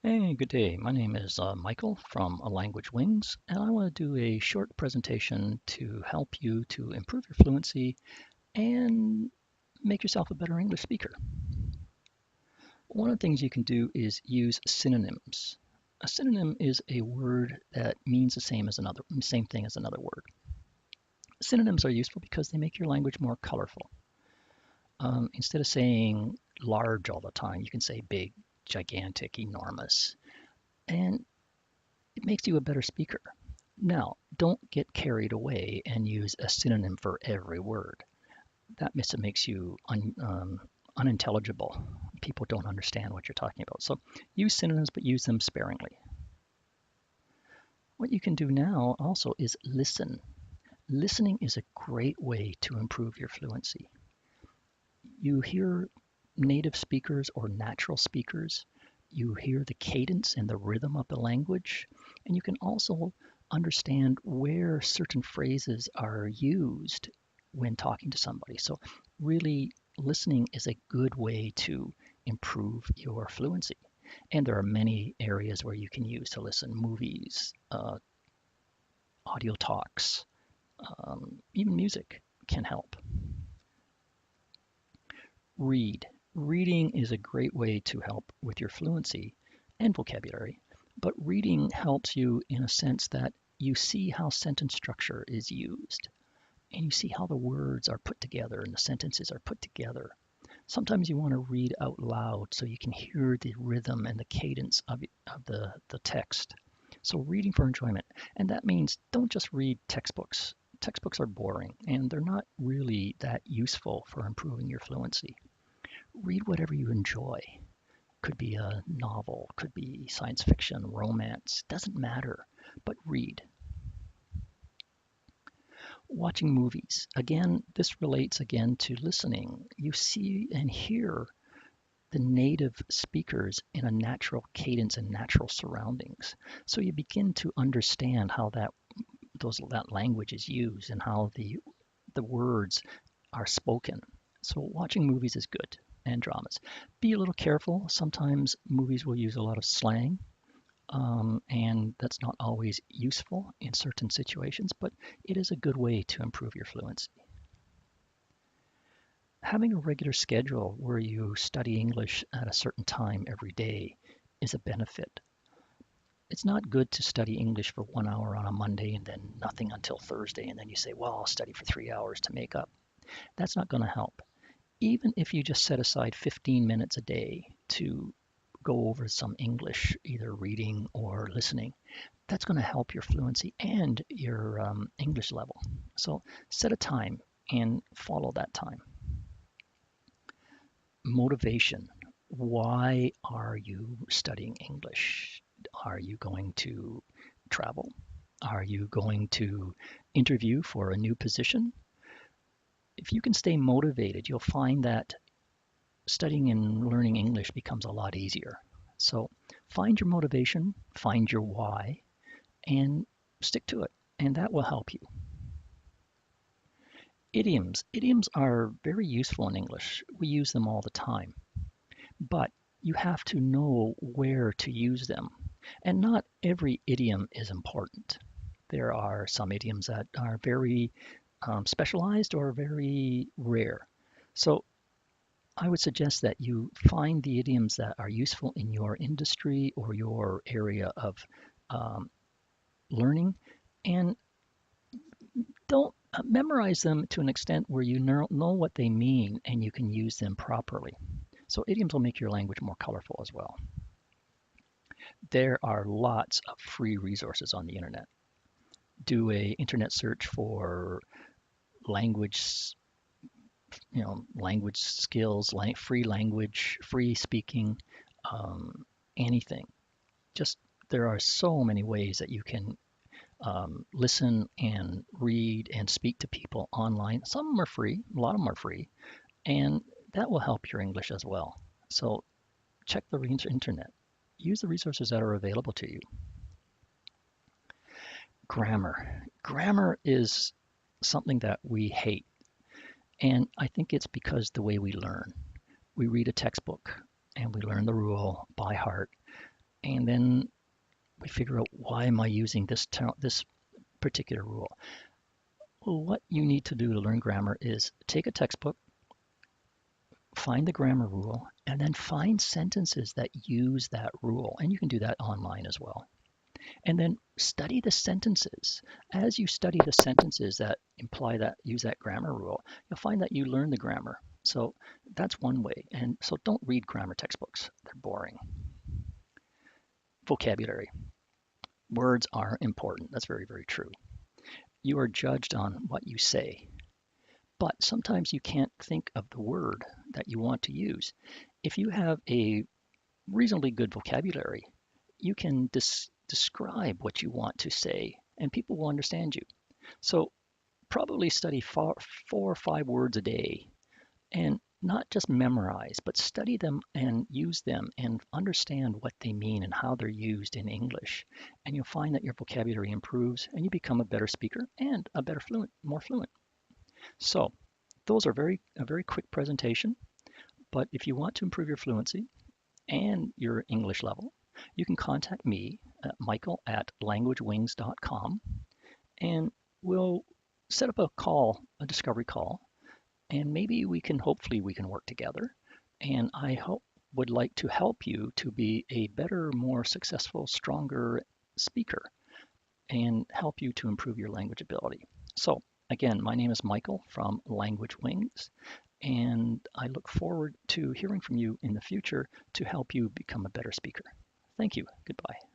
Hey, good day. My name is Michael from A Language Wings, and I want to do a short presentation to help you to improve your fluency and make yourself a better English speaker. One of the things you can do is use synonyms. A synonym is a word that means same thing as another word. Synonyms are useful because they make your language more colorful. Instead of saying large all the time, you can say big, gigantic, enormous, and it makes you a better speaker. Now, don't get carried away and use a synonym for every word. That makes you unintelligible. People don't understand what you're talking about. So use synonyms, but use them sparingly. What you can do now also is listen. Listening is a great way to improve your fluency. You hear native speakers or natural speakers. You hear the cadence and the rhythm of the language, and you can also understand where certain phrases are used when talking to somebody. So, really, listening is a good way to improve your fluency. And there are many areas where you can use to listen: movies, audio talks, even music can help. Read. Reading is a great way to help with your fluency and vocabulary, but reading helps you in a sense that you see how sentence structure is used and you see how the words are put together and the sentences are put together. Sometimes you want to read out loud so you can hear the rhythm and the cadence of the text. So, reading for enjoyment. And that means don't just read textbooks. Textbooks are boring and they're not really that useful for improving your fluency. Read whatever you enjoy. Could be a novel, could be science fiction, romance, doesn't matter, but read. Watching movies. Again, this relates again to listening. You see and hear the native speakers in a natural cadence and natural surroundings. So you begin to understand how that language is used and how the words are spoken. So watching movies is good and dramas. Be a little careful. Sometimes movies will use a lot of slang, and that's not always useful in certain situations, but it is a good way to improve your fluency. Having a regular schedule where you study English at a certain time every day is a benefit. It's not good to study English for 1 hour on a Monday and then nothing until Thursday, and then you say, well, I'll study for 3 hours to make up. That's not going to help. Even if you just set aside 15 minutes a day to go over some English, either reading or listening, that's going to help your fluency and your English level. So set a time and follow that time. Motivation. Why are you studying English? Are you going to travel? Are you going to interview for a new position? If you can stay motivated, you'll find that studying and learning English becomes a lot easier. So find your motivation, find your why, and stick to it, and that will help you. Idioms. Idioms are very useful in English. We use them all the time, but you have to know where to use them. And not every idiom is important. There are some idioms that are very specialized or very rare. So I would suggest that you find the idioms that are useful in your industry or your area of um, learning and don't memorize them to an extent where you know what they mean and you can use them properly. So idioms will make your language more colorful as well. There are lots of free resources on the internet. Do a internet search for language, language skills, free language, free speaking, um, anything. Just there are so many ways that you can listen and read and speak to people online. Some of them are free, a lot of them are free, and that will help your English as well. So check the internet. Use the resources that are available to you. Grammar. Grammar is something that we hate, and I think it's because the way we learn. We read a textbook and we learn the rule by heart, And then we figure out, why am I using this particular rule? Well, what you need to do to learn grammar is take a textbook, find the grammar rule, and then find sentences that use that rule. And you can do that online as well. And then study the sentences. As you study the sentences that imply that use that grammar rule, you'll find that you learn the grammar. So that's one way. And so don't read grammar textbooks. They're boring. Vocabulary. Words are important. That's very, very true. You are judged on what you say, but sometimes you can't think of the word that you want to use. If you have a reasonably good vocabulary, you can describe what you want to say, and people will understand you. So probably study 4 or 5 words a day, and not just memorize, but study them and use them and understand what they mean and how they're used in English. And you'll find that your vocabulary improves and you become a better speaker and a better more fluent. So those are a very quick presentation, but if you want to improve your fluency and your English level, you can contact me at michael@languagewings.com, and we'll set up a discovery call, and maybe hopefully we can work together. And I would like to help you to be a better, more successful, stronger speaker and help you to improve your language ability. So again, my name is Michael from Language Wings, and I look forward to hearing from you in the future to help you become a better speaker. Thank you. Goodbye.